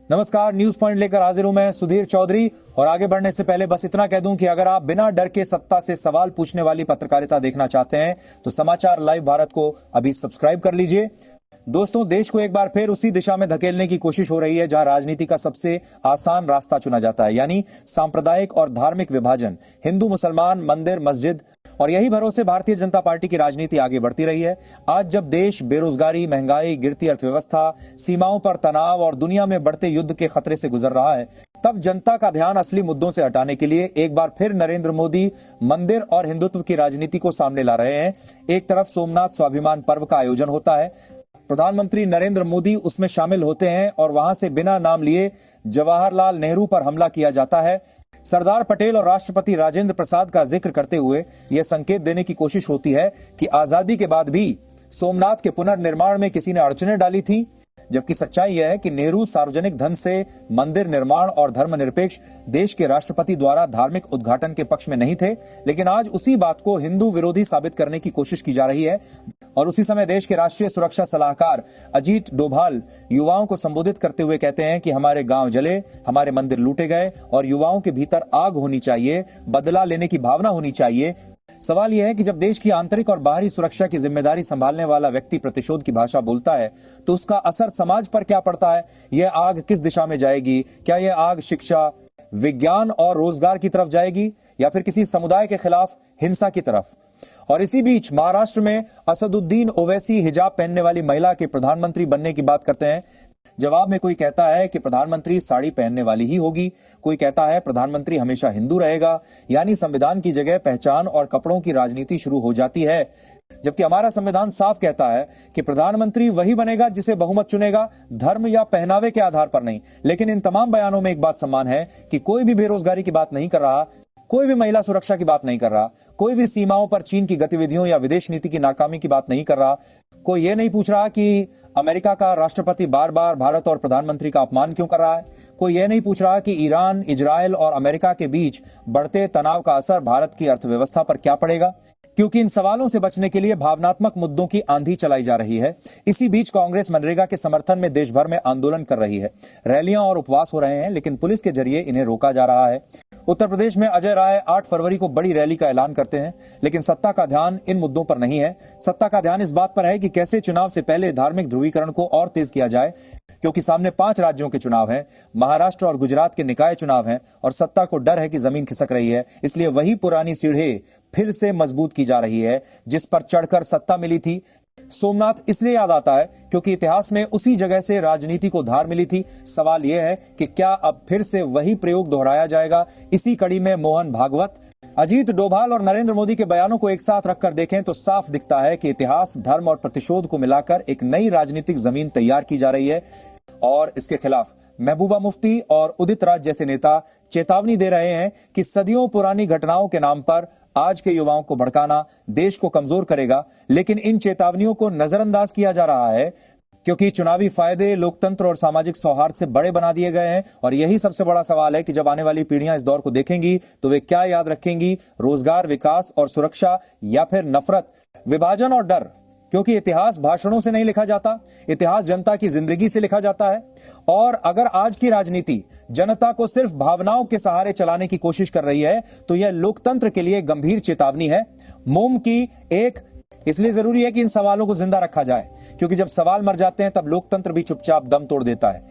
नमस्कार, news point लेकर हाजिर हूं मैं सुधीर चौधरी। और आगे बढ़ने से पहले बस इतना कह दूं कि अगर आप बिना डर के सत्ता से सवाल पूछने वाली पत्रकारिता देखना चाहते हैं तो समाचार लाइव भारत को अभी सब्सक्राइब कर लीजिए। दोस्तों, देश को एक बार फिर उसी दिशा में धकेलने की कोशिश हो रही है जहां राजनीति का सबसे आसान रास्ता चुना जाता है, यानी सांप्रदायिक और धार्मिक विभाजन, हिंदू मुसलमान, मंदिर मस्जिद। और यही भरोसे भारतीय जनता पार्टी की राजनीति आगे बढ़ती रही है। आज जब देश बेरोजगारी, महंगाई, गिरती अर्थव्यवस्था, सीमाओं पर तनाव और दुनिया में बढ़ते युद्ध के खतरे से गुजर रहा है, तब जनता का ध्यान असली मुद्दों से हटाने के लिए एक बार फिर नरेंद्र मोदी मंदिर और हिंदुत्व की राजनीति को सामने ला रहे हैं। एक तरफ सोमनाथ स्वाभिमान पर्व का आयोजन होता है, प्रधानमंत्री नरेंद्र मोदी उसमें शामिल होते हैं और वहां से बिना नाम लिए जवाहरलाल नेहरू पर हमला किया जाता है। सरदार पटेल और राष्ट्रपति राजेंद्र प्रसाद का जिक्र करते हुए यह संकेत देने की कोशिश होती है कि आजादी के बाद भी सोमनाथ के पुनर्निर्माण में किसी ने अड़चनें डाली थी, जबकि सच्चाई यह है कि नेहरू सार्वजनिक धन से मंदिर निर्माण और धर्मनिरपेक्ष देश के राष्ट्रपति द्वारा धार्मिक उद्घाटन के पक्ष में नहीं थे। लेकिन आज उसी बात को हिंदू विरोधी साबित करने की कोशिश की जा रही है। और उसी समय देश के राष्ट्रीय सुरक्षा सलाहकार अजीत डोभाल युवाओं को संबोधित करते हुए कहते हैं कि हमारे गांव जले, हमारे मंदिर लूटे गए और युवाओं के भीतर आग होनी चाहिए, बदला लेने की भावना होनी चाहिए। सवाल यह है कि जब देश की आंतरिक और बाहरी सुरक्षा की जिम्मेदारी संभालने वाला व्यक्ति प्रतिशोध की भाषा बोलता है तो उसका असर समाज पर क्या पड़ता है? यह आग किस दिशा में जाएगी? क्या यह आग शिक्षा, विज्ञान और रोजगार की तरफ जाएगी या फिर किसी समुदाय के खिलाफ हिंसा की तरफ? और इसी बीच महाराष्ट्र में असदुद्दीन ओवैसी हिजाब पहनने वाली महिला के प्रधानमंत्री बनने की बात करते हैं। जवाब में कोई कहता है कि प्रधानमंत्री साड़ी पहनने वाली ही होगी, कोई कहता है प्रधानमंत्री हमेशा हिंदू रहेगा, यानी संविधान की जगह पहचान और कपड़ों की राजनीति शुरू हो जाती है। जबकि हमारा संविधान साफ कहता है कि प्रधानमंत्री वही बनेगा जिसे बहुमत चुनेगा, धर्म या पहनावे के आधार पर नहीं। लेकिन इन तमाम बयानों में एक बात समान है कि कोई भी बेरोजगारी की बात नहीं कर रहा, कोई भी महिला सुरक्षा की बात नहीं कर रहा, कोई भी सीमाओं पर चीन की गतिविधियों या विदेश नीति की नाकामी की बात नहीं कर रहा, कोई ये नहीं पूछ रहा कि अमेरिका का राष्ट्रपति बार बार भारत और प्रधानमंत्री का अपमान क्यों कर रहा है, कोई ये नहीं पूछ रहा कि ईरान, इजराइल और अमेरिका के बीच बढ़ते तनाव का असर भारत की अर्थव्यवस्था पर क्या पड़ेगा। क्योंकि इन सवालों से बचने के लिए भावनात्मक मुद्दों की आंधी चलाई जा रही है। इसी बीच कांग्रेस मनरेगा के समर्थन में देश भर में आंदोलन कर रही है, रैलियां और उपवास हो रहे हैं, लेकिन पुलिस के जरिए इन्हें रोका जा रहा है। उत्तर प्रदेश में अजय राय 8 फरवरी को बड़ी रैली का ऐलान करते हैं, लेकिन सत्ता का ध्यान इन मुद्दों पर नहीं है। सत्ता का ध्यान इस बात पर है कि कैसे चुनाव से पहले धार्मिक ध्रुवीकरण को और तेज किया जाए, क्योंकि सामने 5 राज्यों के चुनाव हैं, महाराष्ट्र और गुजरात के निकाय चुनाव हैं और सत्ता को डर है कि जमीन खिसक रही है। इसलिए वही पुरानी सीढ़ी फिर से मजबूत की जा रही है जिस पर चढ़कर सत्ता मिली थी। सोमनाथ इसलिए याद आता है क्योंकि इतिहास में उसी जगह से राजनीति को धार मिली थी। सवाल यह है कि क्या अब फिर से वही प्रयोग दोहराया जाएगा? इसी कड़ी में मोहन भागवत, अजीत डोभाल और नरेंद्र मोदी के बयानों को एक साथ रखकर देखें तो साफ दिखता है कि इतिहास, धर्म और प्रतिशोध को मिलाकर एक नई राजनीतिक जमीन तैयार की जा रही है। और इसके खिलाफ महबूबा मुफ्ती और उदित राज जैसे नेता चेतावनी दे रहे हैं कि सदियों पुरानी घटनाओं के नाम पर आज के युवाओं को भड़काना देश को कमजोर करेगा। लेकिन इन चेतावनियों को नजरअंदाज किया जा रहा है क्योंकि चुनावी फायदे लोकतंत्र और सामाजिक सौहार्द से बड़े बना दिए गए हैं। और यही सबसे बड़ा सवाल है कि जब आने वाली पीढ़ियां इस दौर को देखेंगी तो वे क्या याद रखेंगी? रोजगार, विकास और सुरक्षा या फिर नफरत, विभाजन और डर? क्योंकि इतिहास भाषणों से नहीं लिखा जाता, इतिहास जनता की जिंदगी से लिखा जाता है। और अगर आज की राजनीति जनता को सिर्फ भावनाओं के सहारे चलाने की कोशिश कर रही है तो यह लोकतंत्र के लिए गंभीर चेतावनी है। मोम की एक इसलिए जरूरी है कि इन सवालों को जिंदा रखा जाए, क्योंकि जब सवाल मर जाते हैं तब लोकतंत्र भी चुपचाप दम तोड़ देता है।